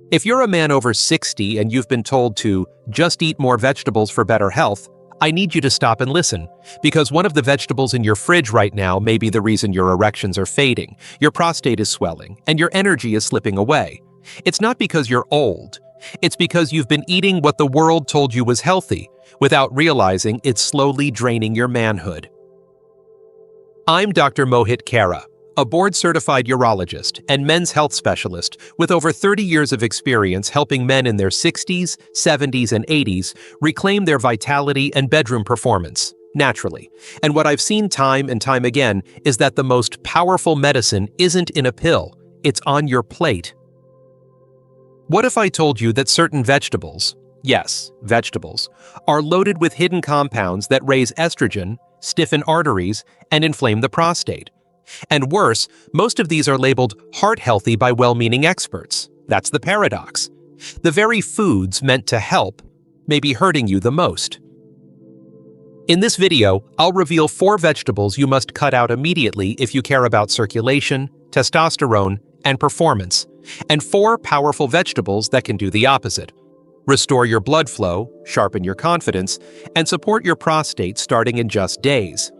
If you're a man over 60 and you've been told to just eat more vegetables for better health, I need you to stop and listen, because one of the vegetables in your fridge right now may be the reason your erections are fading, your prostate is swelling, and your energy is slipping away. It's not because you're old. It's because you've been eating what the world told you was healthy, without realizing it's slowly draining your manhood. I'm Dr. Mohit Kara, a board-certified urologist and men's health specialist with over 30 years of experience helping men in their 60s, 70s, and 80s reclaim their vitality and bedroom performance, naturally. And what I've seen time and time again is that the most powerful medicine isn't in a pill, it's on your plate. What if I told you that certain vegetables, yes, vegetables, are loaded with hidden compounds that raise estrogen, stiffen arteries, and inflame the prostate? And worse, most of these are labeled heart-healthy by well-meaning experts. That's the paradox. The very foods meant to help may be hurting you the most. In this video, I'll reveal 4 vegetables you must cut out immediately if you care about circulation, testosterone, and performance, and 4 powerful vegetables that can do the opposite. Restore your blood flow, sharpen your confidence, and support your prostate starting in just days.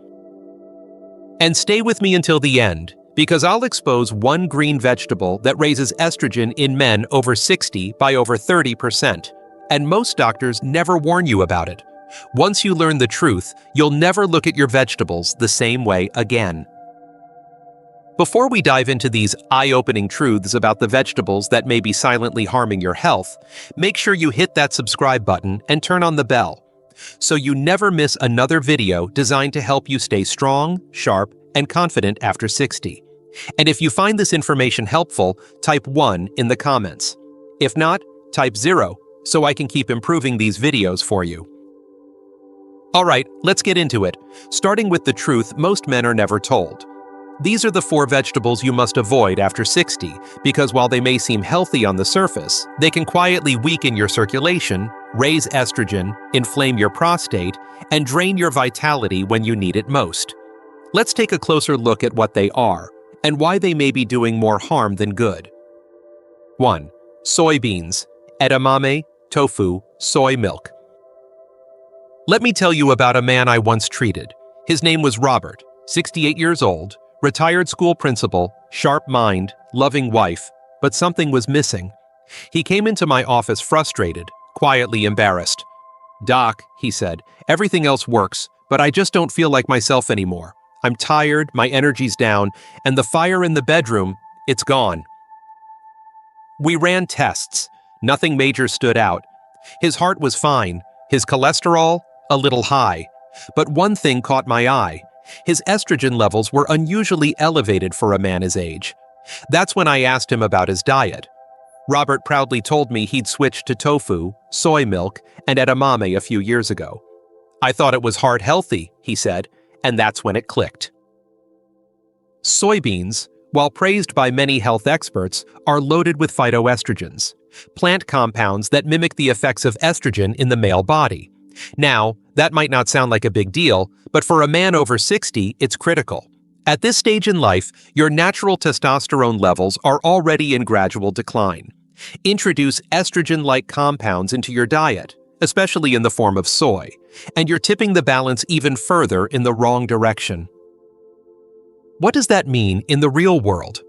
And stay with me until the end, because I'll expose one green vegetable that raises estrogen in men over 60 by over 30%, and most doctors never warn you about it. Once you learn the truth, you'll never look at your vegetables the same way again. Before we dive into these eye-opening truths about the vegetables that may be silently harming your health, make sure you hit that subscribe button and turn on the bell, so you never miss another video designed to help you stay strong, sharp, and confident after 60. And if you find this information helpful, type 1 in the comments. If not, type 0, so I can keep improving these videos for you. Alright, let's get into it, starting with the truth most men are never told. These are the 4 vegetables you must avoid after 60, because while they may seem healthy on the surface, they can quietly weaken your circulation, raise estrogen, inflame your prostate, and drain your vitality when you need it most. Let's take a closer look at what they are, and why they may be doing more harm than good. 1. Soybeans, edamame, tofu, soy milk. Let me tell you about a man I once treated. His name was Robert, 68 years old, retired school principal, sharp mind, loving wife, but something was missing. He came into my office frustrated, quietly embarrassed. "Doc," he said, "everything else works, but I just don't feel like myself anymore. I'm tired, my energy's down, and the fire in the bedroom, it's gone." We ran tests. Nothing major stood out. His heart was fine, his cholesterol, a little high. But one thing caught my eye. His estrogen levels were unusually elevated for a man his age. That's when I asked him about his diet. Robert proudly told me he'd switched to tofu, soy milk, and edamame a few years ago. "I thought it was heart-healthy," he said, and that's when it clicked. Soybeans, while praised by many health experts, are loaded with phytoestrogens, plant compounds that mimic the effects of estrogen in the male body. Now, that might not sound like a big deal, but for a man over 60, it's critical. At this stage in life, your natural testosterone levels are already in gradual decline. Introduce estrogen-like compounds into your diet, especially in the form of soy, and you're tipping the balance even further in the wrong direction. What does that mean in the real world?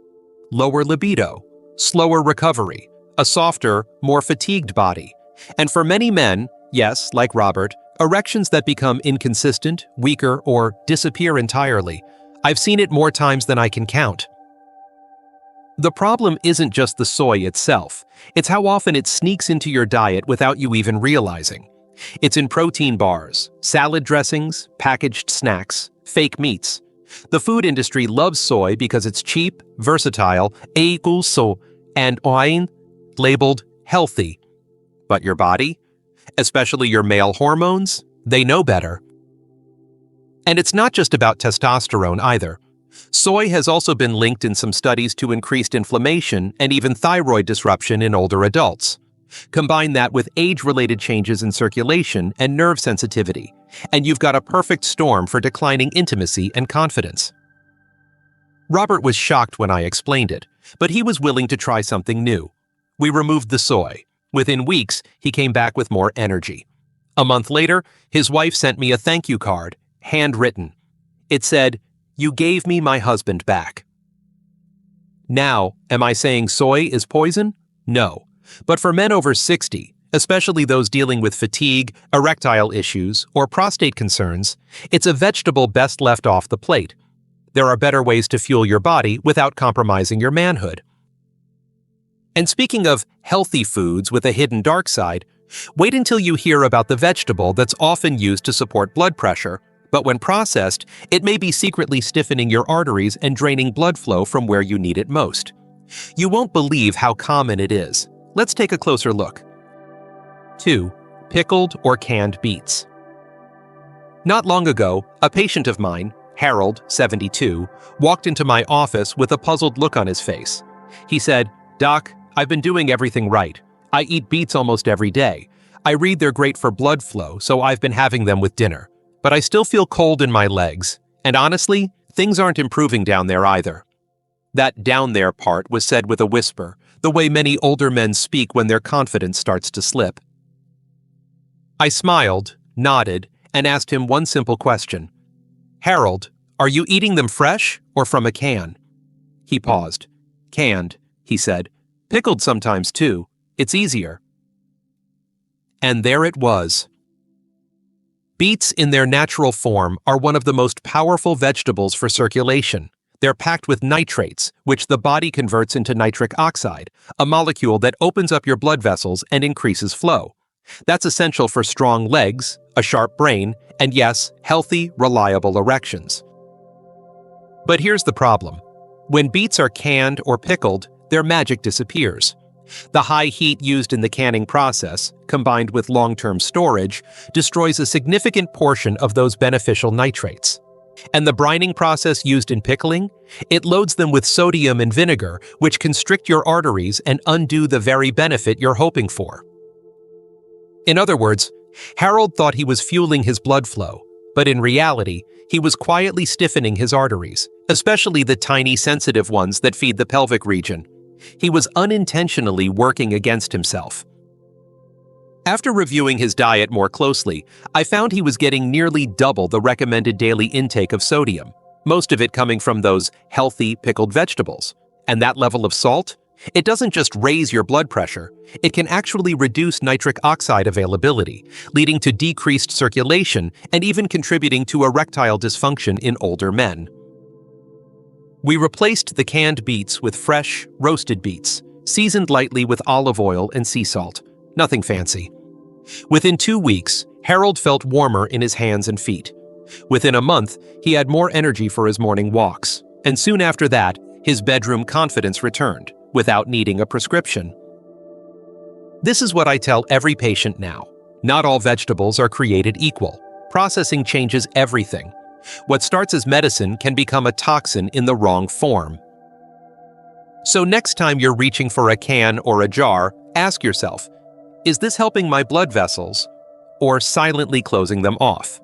Lower libido, slower recovery, a softer, more fatigued body, and for many men, yes, like Robert, erections that become inconsistent, weaker, or disappear entirely. I've seen it more times than I can count. The problem isn't just the soy itself, it's how often it sneaks into your diet without you even realizing. It's in protein bars, salad dressings, packaged snacks, fake meats. The food industry loves soy because it's cheap, versatile, and labeled healthy. But your body? Especially your male hormones, they know better. And it's not just about testosterone either. Soy has also been linked in some studies to increased inflammation and even thyroid disruption in older adults. Combine that with age-related changes in circulation and nerve sensitivity, and you've got a perfect storm for declining intimacy and confidence. Robert was shocked when I explained it, but he was willing to try something new. We removed the soy. Within weeks, he came back with more energy. A month later, his wife sent me a thank you card, handwritten. It said, "You gave me my husband back." Now, am I saying soy is poison? No. But for men over 60, especially those dealing with fatigue, erectile issues, or prostate concerns, it's a vegetable best left off the plate. There are better ways to fuel your body without compromising your manhood. And speaking of healthy foods with a hidden dark side, wait until you hear about the vegetable that's often used to support blood pressure, but when processed, it may be secretly stiffening your arteries and draining blood flow from where you need it most. You won't believe how common it is. Let's take a closer look. 2. Pickled or canned beets. Not long ago, a patient of mine, Harold, 72, walked into my office with a puzzled look on his face. He said, "Doc, I've been doing everything right. I eat beets almost every day. I read they're great for blood flow, so I've been having them with dinner. But I still feel cold in my legs, and honestly, things aren't improving down there either." That "down there" part was said with a whisper, the way many older men speak when their confidence starts to slip. I smiled, nodded, and asked him one simple question. "Harold, are you eating them fresh or from a can?" He paused. "Canned," he said. "Pickled sometimes too. It's easier." And there it was. Beets in their natural form are one of the most powerful vegetables for circulation. They're packed with nitrates, which the body converts into nitric oxide, a molecule that opens up your blood vessels and increases flow. That's essential for strong legs, a sharp brain, and yes, healthy, reliable erections. But here's the problem. When beets are canned or pickled, their magic disappears. The high heat used in the canning process, combined with long-term storage, destroys a significant portion of those beneficial nitrates. And the brining process used in pickling? It loads them with sodium and vinegar, which constrict your arteries and undo the very benefit you're hoping for. In other words, Harold thought he was fueling his blood flow, but in reality, he was quietly stiffening his arteries, especially the tiny sensitive ones that feed the pelvic region. He was unintentionally working against himself. After reviewing his diet more closely, I found he was getting nearly double the recommended daily intake of sodium, most of it coming from those healthy pickled vegetables. And that level of salt? It doesn't just raise your blood pressure, it can actually reduce nitric oxide availability, leading to decreased circulation and even contributing to erectile dysfunction in older men. We replaced the canned beets with fresh, roasted beets, seasoned lightly with olive oil and sea salt. Nothing fancy. Within 2 weeks, Harold felt warmer in his hands and feet. Within a month, he had more energy for his morning walks, and soon after that, his bedroom confidence returned, without needing a prescription. This is what I tell every patient now. Not all vegetables are created equal. Processing changes everything. What starts as medicine can become a toxin in the wrong form. So next time you're reaching for a can or a jar, ask yourself, is this helping my blood vessels or silently closing them off?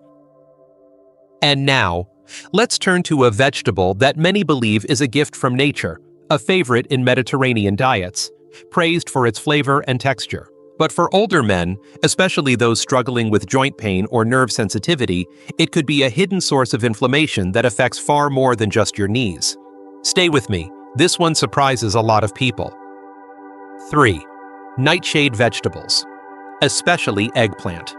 And now, let's turn to a vegetable that many believe is a gift from nature, a favorite in Mediterranean diets, praised for its flavor and texture. But for older men, especially those struggling with joint pain or nerve sensitivity, it could be a hidden source of inflammation that affects far more than just your knees. Stay with me, this one surprises a lot of people. 3. Nightshade vegetables, especially eggplant.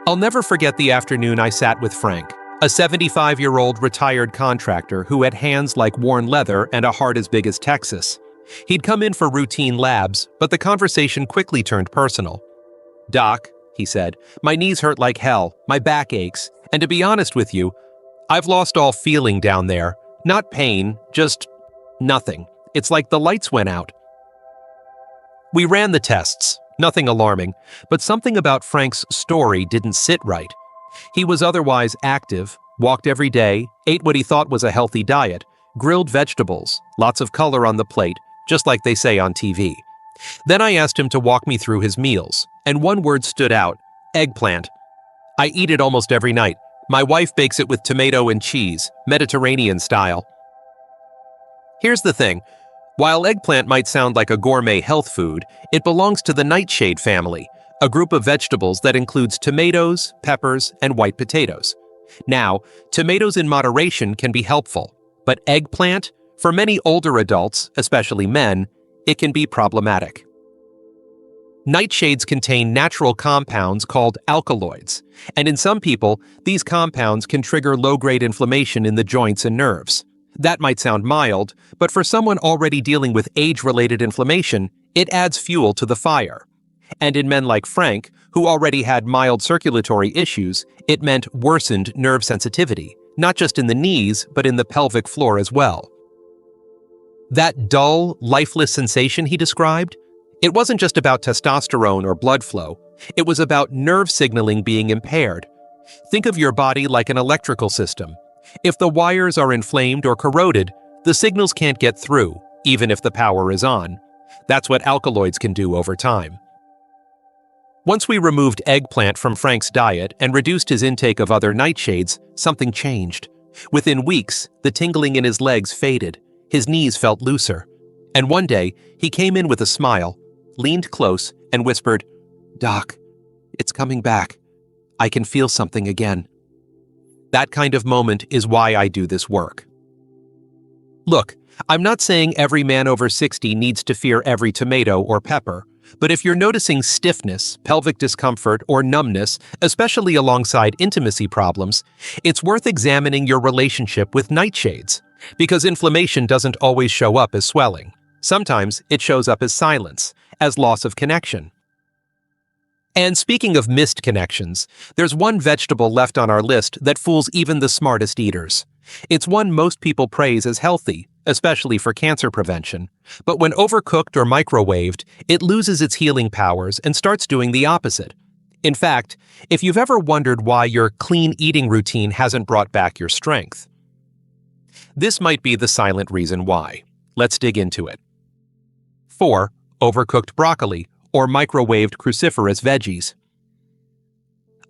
I'll never forget the afternoon I sat with Frank, a 75-year-old retired contractor who had hands like worn leather and a heart as big as Texas. He'd come in for routine labs, but the conversation quickly turned personal. "Doc," he said, "my knees hurt like hell, my back aches, and to be honest with you, I've lost all feeling down there. Not pain, just nothing. It's like the lights went out." We ran the tests, nothing alarming, but something about Frank's story didn't sit right. He was otherwise active, walked every day, ate what he thought was a healthy diet, grilled vegetables, lots of color on the plate, just like they say on TV. Then I asked him to walk me through his meals, and one word stood out: eggplant. "I eat it almost every night. My wife bakes it with tomato and cheese, Mediterranean style." Here's the thing. While eggplant might sound like a gourmet health food, it belongs to the nightshade family, a group of vegetables that includes tomatoes, peppers, and white potatoes. Now, tomatoes in moderation can be helpful, but eggplant, for many older adults, especially men, it can be problematic. Nightshades contain natural compounds called alkaloids, and in some people, these compounds can trigger low-grade inflammation in the joints and nerves. That might sound mild, but for someone already dealing with age-related inflammation, it adds fuel to the fire. And in men like Frank, who already had mild circulatory issues, it meant worsened nerve sensitivity, not just in the knees, but in the pelvic floor as well. That dull, lifeless sensation he described, it wasn't just about testosterone or blood flow, it was about nerve signaling being impaired. Think of your body like an electrical system. If the wires are inflamed or corroded, the signals can't get through, even if the power is on. That's what alkaloids can do over time. Once we removed eggplant from Frank's diet and reduced his intake of other nightshades, something changed. Within weeks, the tingling in his legs faded, his knees felt looser. And one day, he came in with a smile, leaned close, and whispered, "Doc, it's coming back. I can feel something again." That kind of moment is why I do this work. Look, I'm not saying every man over 60 needs to fear every tomato or pepper, but if you're noticing stiffness, pelvic discomfort, or numbness, especially alongside intimacy problems, it's worth examining your relationship with nightshades, because inflammation doesn't always show up as swelling. Sometimes it shows up as silence, as loss of connection. And speaking of missed connections, there's one vegetable left on our list that fools even the smartest eaters. It's one most people praise as healthy, especially for cancer prevention. But when overcooked or microwaved, it loses its healing powers and starts doing the opposite. In fact, if you've ever wondered why your clean eating routine hasn't brought back your strength, this might be the silent reason why. Let's dig into it. 4. Overcooked broccoli, or microwaved cruciferous veggies.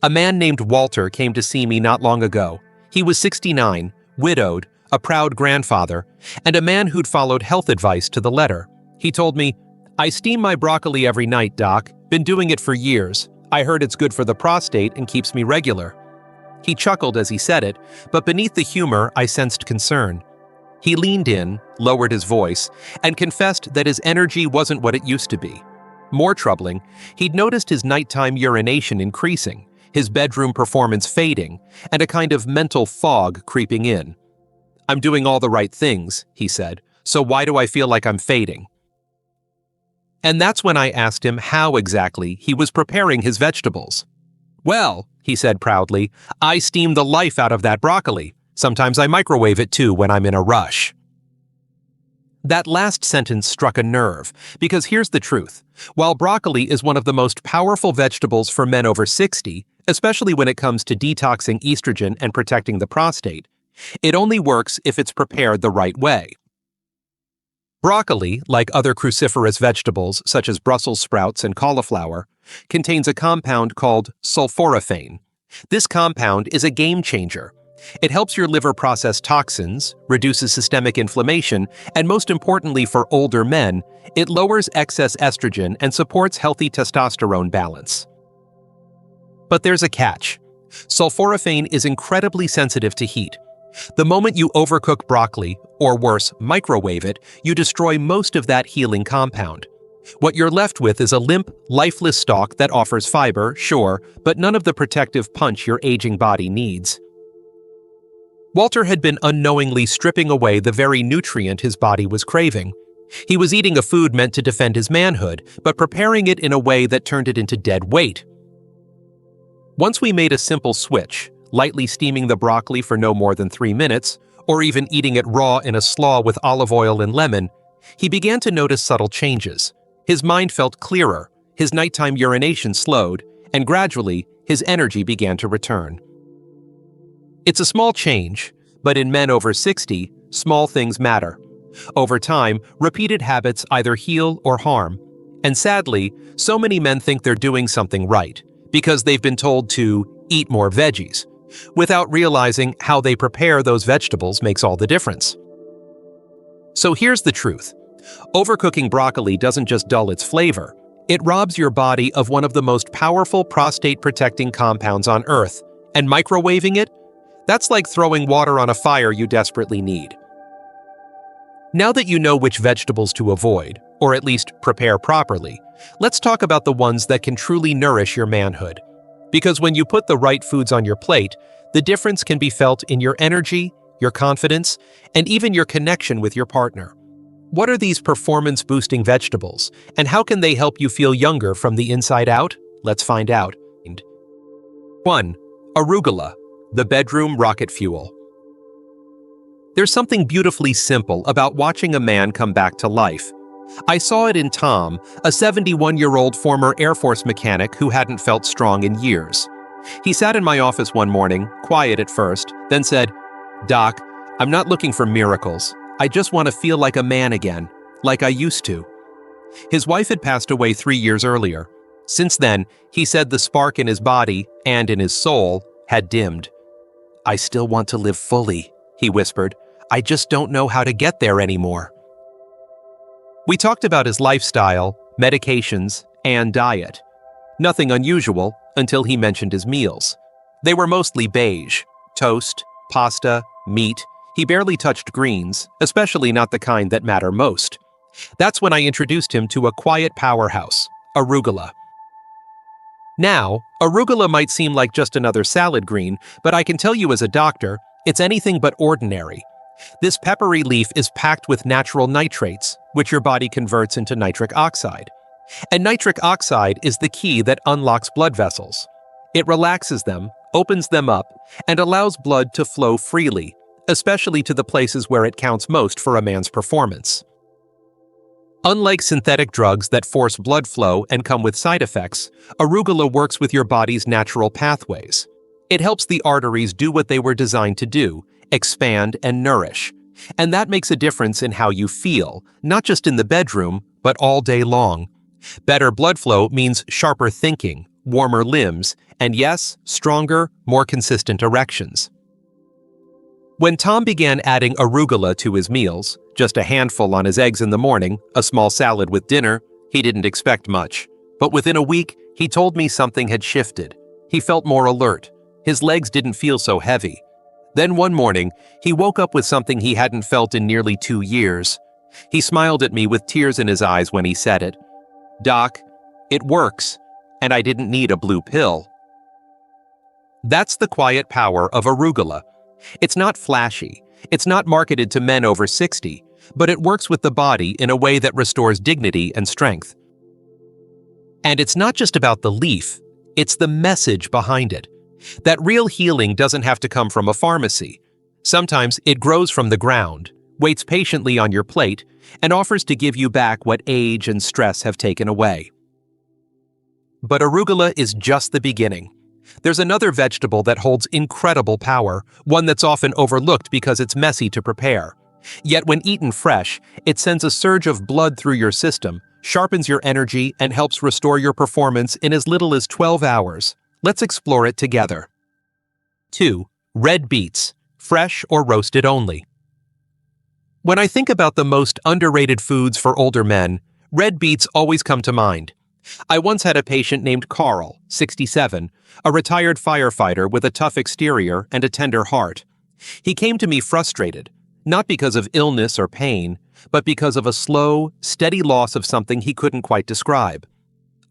A man named Walter came to see me not long ago. He was 69, widowed, a proud grandfather, and a man who'd followed health advice to the letter. He told me, "I steam my broccoli every night, Doc. Been doing it for years. I heard it's good for the prostate and keeps me regular." He chuckled as he said it, but beneath the humor I sensed concern. He leaned in, lowered his voice, and confessed that his energy wasn't what it used to be. More troubling, he'd noticed his nighttime urination increasing, his bedroom performance fading, and a kind of mental fog creeping in. "I'm doing all the right things," he said, "so why do I feel like I'm fading?" And that's when I asked him how exactly he was preparing his vegetables. "Well," he said proudly, "I steam the life out of that broccoli. Sometimes I microwave it too when I'm in a rush." That last sentence struck a nerve, because here's the truth. While broccoli is one of the most powerful vegetables for men over 60, especially when it comes to detoxing estrogen and protecting the prostate, it only works if it's prepared the right way. Broccoli, like other cruciferous vegetables such as Brussels sprouts and cauliflower, contains a compound called sulforaphane. This compound is a game changer. It helps your liver process toxins, reduces systemic inflammation, and most importantly for older men, it lowers excess estrogen and supports healthy testosterone balance. But there's a catch. Sulforaphane is incredibly sensitive to heat. The moment you overcook broccoli, or worse, microwave it, you destroy most of that healing compound. What you're left with is a limp, lifeless stalk that offers fiber, sure, but none of the protective punch your aging body needs. Walter had been unknowingly stripping away the very nutrient his body was craving. He was eating a food meant to defend his manhood, but preparing it in a way that turned it into dead weight. Once we made a simple switch, lightly steaming the broccoli for no more than 3 minutes, or even eating it raw in a slaw with olive oil and lemon, he began to notice subtle changes. His mind felt clearer, his nighttime urination slowed, and gradually, his energy began to return. It's a small change, but in men over 60, small things matter. Over time, repeated habits either heal or harm. And sadly, so many men think they're doing something right, because they've been told to eat more veggies, without realizing how they prepare those vegetables makes all the difference. So here's the truth. Overcooking broccoli doesn't just dull its flavor, it robs your body of one of the most powerful prostate-protecting compounds on Earth, and microwaving it? That's like throwing water on a fire you desperately need. Now that you know which vegetables to avoid, or at least prepare properly, let's talk about the ones that can truly nourish your manhood. Because when you put the right foods on your plate, the difference can be felt in your energy, your confidence, and even your connection with your partner. What are these performance-boosting vegetables, and how can they help you feel younger from the inside out? Let's find out. 1. Arugula, the bedroom rocket fuel. There's something beautifully simple about watching a man come back to life. I saw it in Tom, a 71-year-old former Air Force mechanic who hadn't felt strong in years. He sat in my office one morning, quiet at first, then said, "Doc, I'm not looking for miracles. I just want to feel like a man again, like I used to." His wife had passed away 3 years earlier. Since then, he said the spark in his body and in his soul had dimmed. "I still want to live fully," he whispered. "I just don't know how to get there anymore." We talked about his lifestyle, medications, and diet. Nothing unusual until he mentioned his meals. They were mostly beige: toast, pasta, meat. He barely touched greens, especially not the kind that matter most. That's when I introduced him to a quiet powerhouse, arugula. Now, arugula might seem like just another salad green, but I can tell you as a doctor, it's anything but ordinary. This peppery leaf is packed with natural nitrates, which your body converts into nitric oxide. And nitric oxide is the key that unlocks blood vessels. It relaxes them, opens them up, and allows blood to flow freely, especially to the places where it counts most for a man's performance. Unlike synthetic drugs that force blood flow and come with side effects, arugula works with your body's natural pathways. It helps the arteries do what they were designed to do, expand and nourish. And that makes a difference in how you feel, not just in the bedroom, but all day long. Better blood flow means sharper thinking, warmer limbs, and yes, stronger, more consistent erections. When Tom began adding arugula to his meals, just a handful on his eggs in the morning, a small salad with dinner, he didn't expect much. But within a week, he told me something had shifted. He felt more alert. His legs didn't feel so heavy. Then one morning, he woke up with something he hadn't felt in nearly 2 years. He smiled at me with tears in his eyes when he said it. "Doc, it works, and I didn't need a blue pill." That's the quiet power of arugula. It's not flashy. It's not marketed to men over 60, but it works with the body in a way that restores dignity and strength. And it's not just about the leaf, it's the message behind it. That real healing doesn't have to come from a pharmacy. Sometimes it grows from the ground, waits patiently on your plate, and offers to give you back what age and stress have taken away. But arugula is just the beginning. There's another vegetable that holds incredible power, one that's often overlooked because it's messy to prepare. Yet when eaten fresh, it sends a surge of blood through your system, sharpens your energy, and helps restore your performance in as little as 12 hours. Let's explore it together. 2. Red beets, fresh or roasted only. When I think about the most underrated foods for older men, red beets always come to mind. I once had a patient named Carl, 67, a retired firefighter with a tough exterior and a tender heart. He came to me frustrated, not because of illness or pain, but because of a slow, steady loss of something he couldn't quite describe.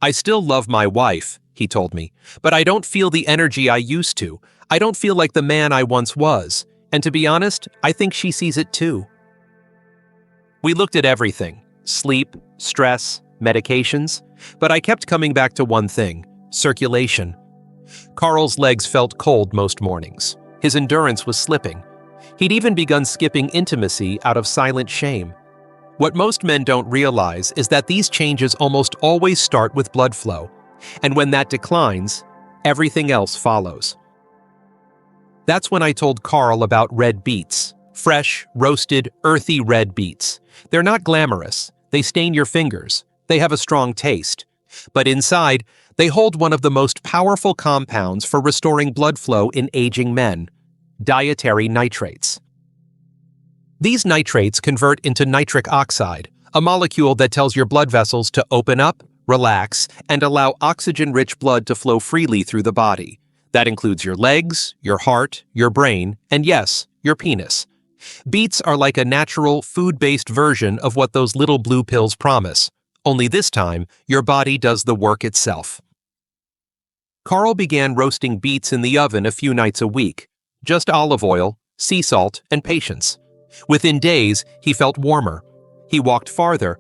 "I still love my wife," he told me, "but I don't feel the energy I used to. I don't feel like the man I once was. And to be honest, I think she sees it too." We looked at everything: sleep, stress, medications, but I kept coming back to one thing: circulation. Carl's legs felt cold most mornings. His endurance was slipping. He'd even begun skipping intimacy out of silent shame. What most men don't realize is that these changes almost always start with blood flow, and when that declines, everything else follows. That's when I told Carl about red beets. Fresh, roasted, earthy red beets. They're not glamorous. They stain your fingers. They have a strong taste. But inside, they hold one of the most powerful compounds for restoring blood flow in aging men: dietary nitrates. These nitrates convert into nitric oxide, a molecule that tells your blood vessels to open up, relax, and allow oxygen-rich blood to flow freely through the body. That includes your legs, your heart, your brain, and yes, your penis. Beets are like a natural, food-based version of what those little blue pills promise. Only this time, your body does the work itself. Carl began roasting beets in the oven a few nights a week. Just olive oil, sea salt, and patience. Within days, he felt warmer. He walked farther.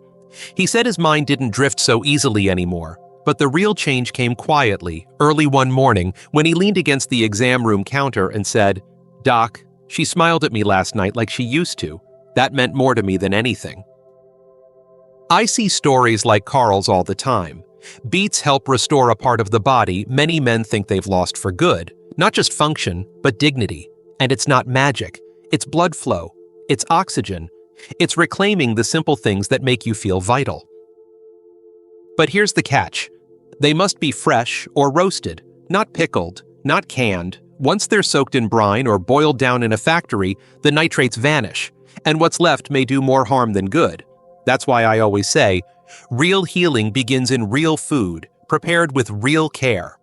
He said his mind didn't drift so easily anymore. But the real change came quietly, early one morning, when he leaned against the exam room counter and said, "Doc, she smiled at me last night like she used to. That meant more to me than anything." I see stories like Carl's all the time. Beets help restore a part of the body many men think they've lost for good. Not just function, but dignity. And it's not magic. It's blood flow. It's oxygen. It's reclaiming the simple things that make you feel vital. But here's the catch. They must be fresh or roasted, not pickled, not canned. Once they're soaked in brine or boiled down in a factory, the nitrates vanish, and what's left may do more harm than good. That's why I always say, real healing begins in real food, prepared with real care.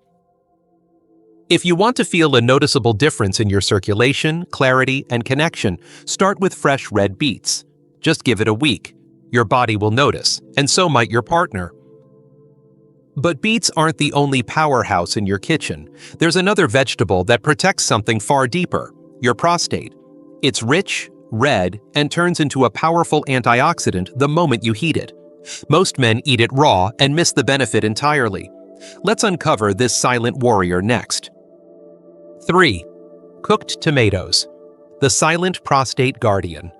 If you want to feel a noticeable difference in your circulation, clarity, and connection, start with fresh red beets. Just give it a week. Your body will notice, and so might your partner. But beets aren't the only powerhouse in your kitchen. There's another vegetable that protects something far deeper, your prostate. It's rich, red, and turns into a powerful antioxidant the moment you heat it. Most men eat it raw and miss the benefit entirely. Let's uncover this silent warrior next. 3. Cooked tomatoes. The silent prostate guardian.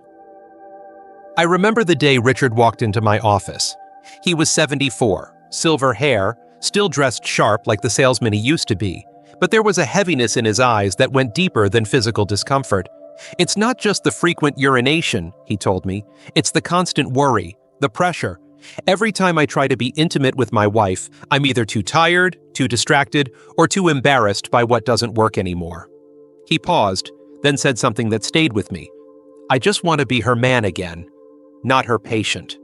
I remember the day Richard walked into my office. He was 74, silver hair, still dressed sharp like the salesman he used to be, but there was a heaviness in his eyes that went deeper than physical discomfort. It's not just the frequent urination, he told me. It's the constant worry, the pressure. Every time I try to be intimate with my wife, I'm either too tired, too distracted, or too embarrassed by what doesn't work anymore. He paused, then said something that stayed with me. I just want to be her man again, not her patient.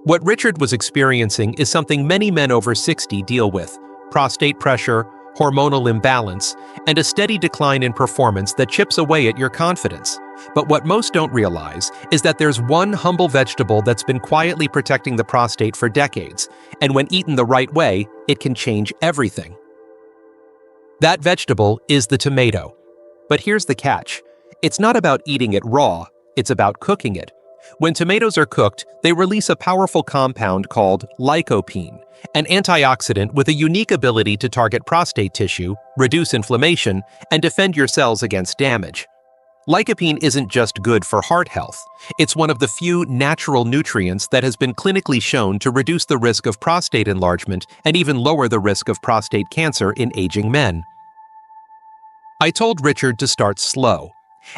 What Richard was experiencing is something many men over 60 deal with: prostate pressure, hormonal imbalance, and a steady decline in performance that chips away at your confidence. But what most don't realize is that there's one humble vegetable that's been quietly protecting the prostate for decades, and when eaten the right way, it can change everything. That vegetable is the tomato. But here's the catch. It's not about eating it raw, it's about cooking it. When tomatoes are cooked, they release a powerful compound called lycopene, an antioxidant with a unique ability to target prostate tissue, reduce inflammation, and defend your cells against damage. Lycopene isn't just good for heart health. It's one of the few natural nutrients that has been clinically shown to reduce the risk of prostate enlargement and even lower the risk of prostate cancer in aging men. I told Richard to start slow.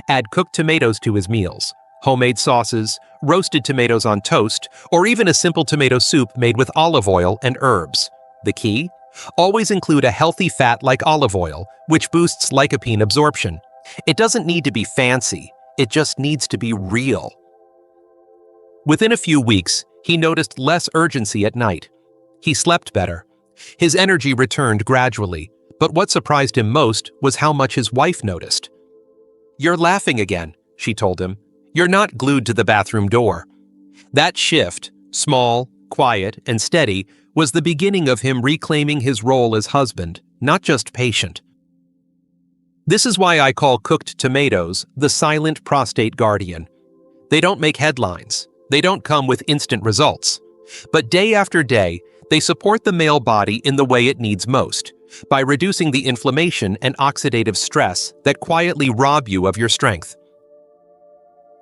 Add cooked tomatoes to his meals, homemade sauces, roasted tomatoes on toast, or even a simple tomato soup made with olive oil and herbs. The key? Always include a healthy fat like olive oil, which boosts lycopene absorption. It doesn't need to be fancy, it just needs to be real. Within a few weeks, he noticed less urgency at night. He slept better. His energy returned gradually, but what surprised him most was how much his wife noticed. "You're laughing again," she told him. "You're not glued to the bathroom door." That shift, small, quiet, and steady, was the beginning of him reclaiming his role as husband, not just patient. This is why I call cooked tomatoes the silent prostate guardian. They don't make headlines. They don't come with instant results. But day after day, they support the male body in the way it needs most, by reducing the inflammation and oxidative stress that quietly rob you of your strength.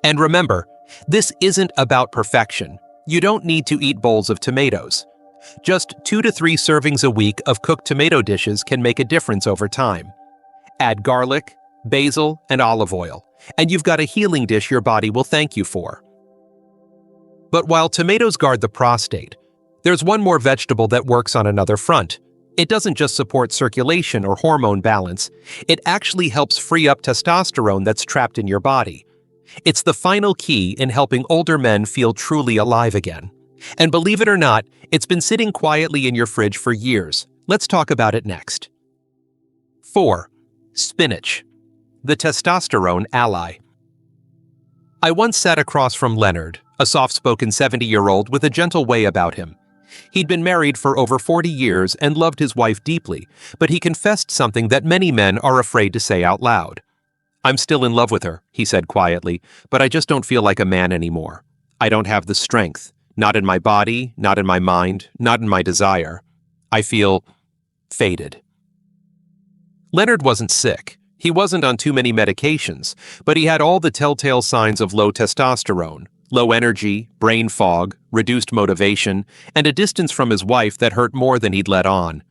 And remember, this isn't about perfection. You don't need to eat bowls of tomatoes. Just 2 to 3 servings a week of cooked tomato dishes can make a difference over time. Add garlic, basil, and olive oil, and you've got a healing dish your body will thank you for. But while tomatoes guard the prostate, there's one more vegetable that works on another front. It doesn't just support circulation or hormone balance, it actually helps free up testosterone that's trapped in your body. It's the final key in helping older men feel truly alive again. And believe it or not, it's been sitting quietly in your fridge for years. Let's talk about it next. 4. Spinach, the testosterone ally. I once sat across from Leonard, a soft-spoken 70-year-old with a gentle way about him. He'd been married for over 40 years and loved his wife deeply, but he confessed something that many men are afraid to say out loud. "I'm still in love with her," he said quietly, "but I just don't feel like a man anymore. I don't have the strength, not in my body, not in my mind, not in my desire. I feel faded." Leonard wasn't sick. He wasn't on too many medications, but he had all the telltale signs of low testosterone, low energy, brain fog, reduced motivation, and a distance from his wife that hurt more than he'd let on.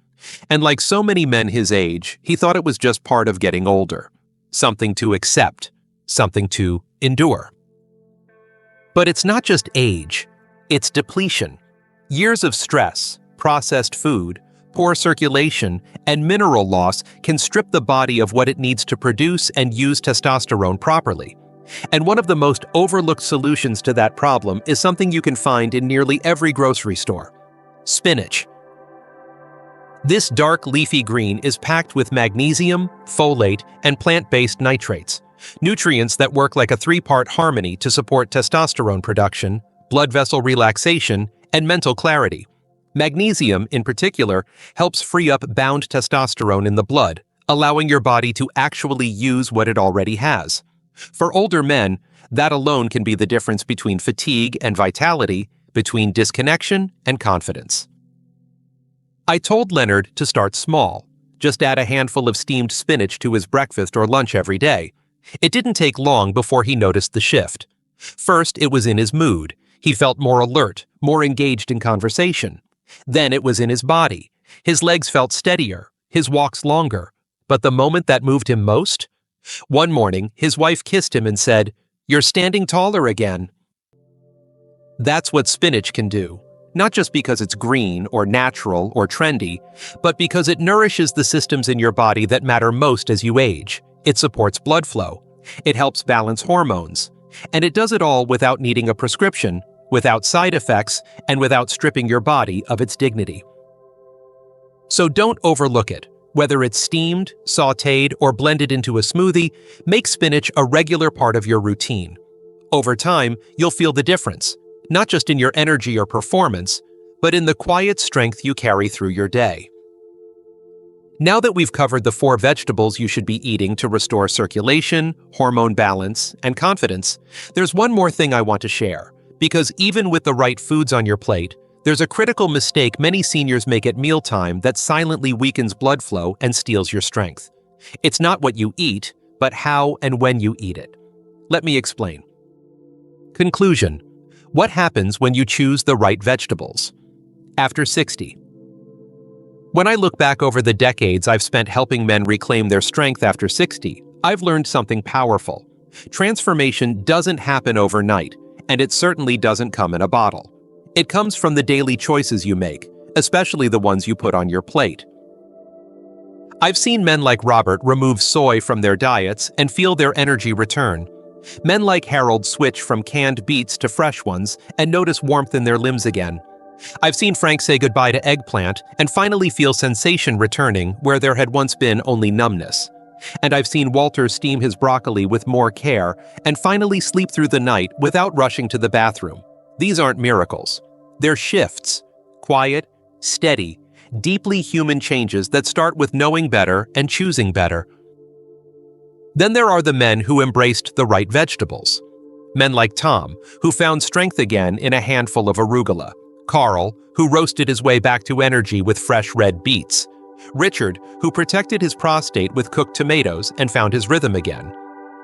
And like so many men his age, he thought it was just part of getting older. Something to accept, something to endure. But it's not just age, it's depletion. Years of stress, processed food, poor circulation, and mineral loss can strip the body of what it needs to produce and use testosterone properly. And one of the most overlooked solutions to that problem is something you can find in nearly every grocery store: spinach. This dark leafy green is packed with magnesium, folate, and plant-based nitrates, nutrients that work like a three-part harmony to support testosterone production, blood vessel relaxation, and mental clarity. Magnesium, in particular, helps free up bound testosterone in the blood, allowing your body to actually use what it already has. For older men, that alone can be the difference between fatigue and vitality, between disconnection and confidence. I told Leonard to start small. Just add a handful of steamed spinach to his breakfast or lunch every day. It didn't take long before he noticed the shift. First, it was in his mood. He felt more alert, more engaged in conversation. Then it was in his body. His legs felt steadier, his walks longer. But the moment that moved him most? One morning, his wife kissed him and said, "You're standing taller again." That's what spinach can do. Not just because it's green or natural or trendy, but because it nourishes the systems in your body that matter most as you age. It supports blood flow. It helps balance hormones. And it does it all without needing a prescription, without side effects, and without stripping your body of its dignity. So don't overlook it. Whether it's steamed, sautéed, or blended into a smoothie, make spinach a regular part of your routine. Over time, you'll feel the difference, not just in your energy or performance, but in the quiet strength you carry through your day. Now that we've covered the 4 vegetables you should be eating to restore circulation, hormone balance, and confidence, there's one more thing I want to share. Because even with the right foods on your plate, there's a critical mistake many seniors make at mealtime that silently weakens blood flow and steals your strength. It's not what you eat, but how and when you eat it. Let me explain. Conclusion: what happens when you choose the right vegetables? After 60. When I look back over the decades I've spent helping men reclaim their strength after 60, I've learned something powerful. Transformation doesn't happen overnight, and it certainly doesn't come in a bottle. It comes from the daily choices you make, especially the ones you put on your plate. I've seen men like Robert remove soy from their diets and feel their energy return. Men like Harold switch from canned beets to fresh ones and notice warmth in their limbs again. I've seen Frank say goodbye to eggplant and finally feel sensation returning where there had once been only numbness. And I've seen Walter steam his broccoli with more care and finally sleep through the night without rushing to the bathroom. These aren't miracles. They're shifts. Quiet, steady, deeply human changes that start with knowing better and choosing better. Then there are the men who embraced the right vegetables. Men like Tom, who found strength again in a handful of arugula. Carl, who roasted his way back to energy with fresh red beets. Richard, who protected his prostate with cooked tomatoes and found his rhythm again.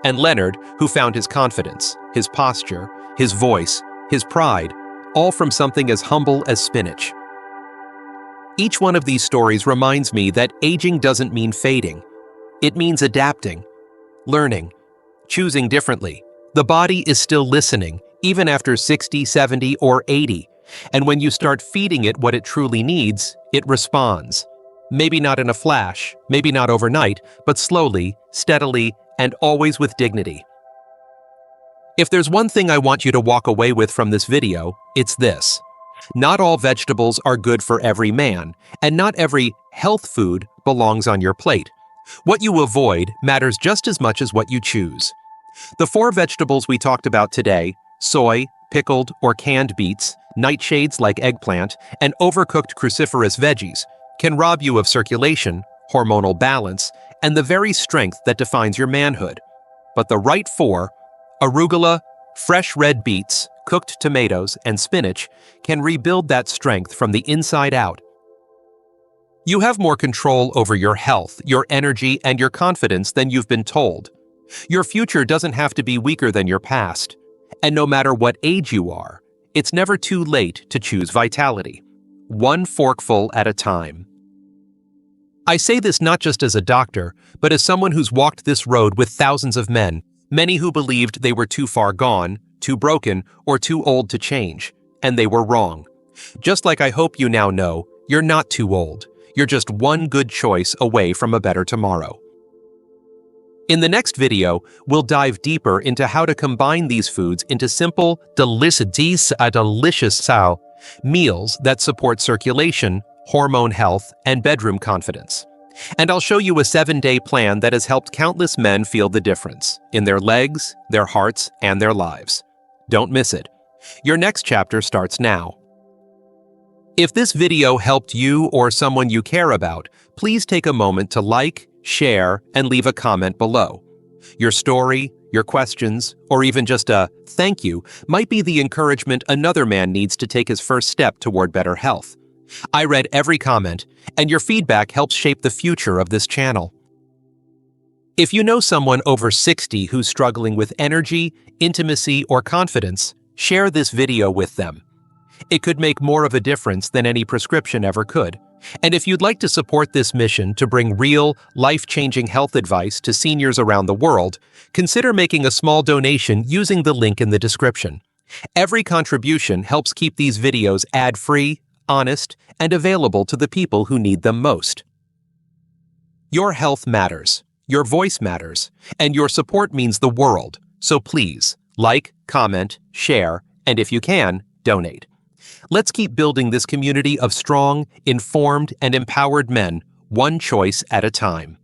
And Leonard, who found his confidence, his posture, his voice, his pride, all from something as humble as spinach. Each one of these stories reminds me that aging doesn't mean fading. It means adapting, learning, choosing differently. The body is still listening, even after 60, 70, or 80. And when you start feeding it what it truly needs, it responds. Maybe not in a flash, maybe not overnight, but slowly, steadily, and always with dignity. If there's one thing I want you to walk away with from this video, it's this. Not all vegetables are good for every man, and not every health food belongs on your plate. What you avoid matters just as much as what you choose. The 4 vegetables we talked about today, soy, pickled or canned beets, nightshades like eggplant, and overcooked cruciferous veggies, can rob you of circulation, hormonal balance, and the very strength that defines your manhood. But the right 4, arugula, fresh red beets, cooked tomatoes, and spinach, can rebuild that strength from the inside out. You have more control over your health, your energy, and your confidence than you've been told. Your future doesn't have to be weaker than your past. And no matter what age you are, it's never too late to choose vitality. One forkful at a time. I say this not just as a doctor, but as someone who's walked this road with thousands of men, many who believed they were too far gone, too broken, or too old to change, and they were wrong. Just like I hope you now know, you're not too old. You're just one good choice away from a better tomorrow. In the next video, we'll dive deeper into how to combine these foods into simple, delicious meals that support circulation, hormone health, and bedroom confidence. And I'll show you a 7-day plan that has helped countless men feel the difference in their legs, their hearts, and their lives. Don't miss it. Your next chapter starts now. If this video helped you or someone you care about, please take a moment to like, share, and leave a comment below. Your story, your questions, or even just a thank you might be the encouragement another man needs to take his first step toward better health. I read every comment, and your feedback helps shape the future of this channel. If you know someone over 60 who's struggling with energy, intimacy, or confidence, share this video with them. It could make more of a difference than any prescription ever could. And if you'd like to support this mission to bring real, life-changing health advice to seniors around the world, consider making a small donation using the link in the description. Every contribution helps keep these videos ad-free, honest, and available to the people who need them most. Your health matters, your voice matters, and your support means the world. So please, like, comment, share, and if you can, donate. Let's keep building this community of strong, informed, and empowered men, one choice at a time.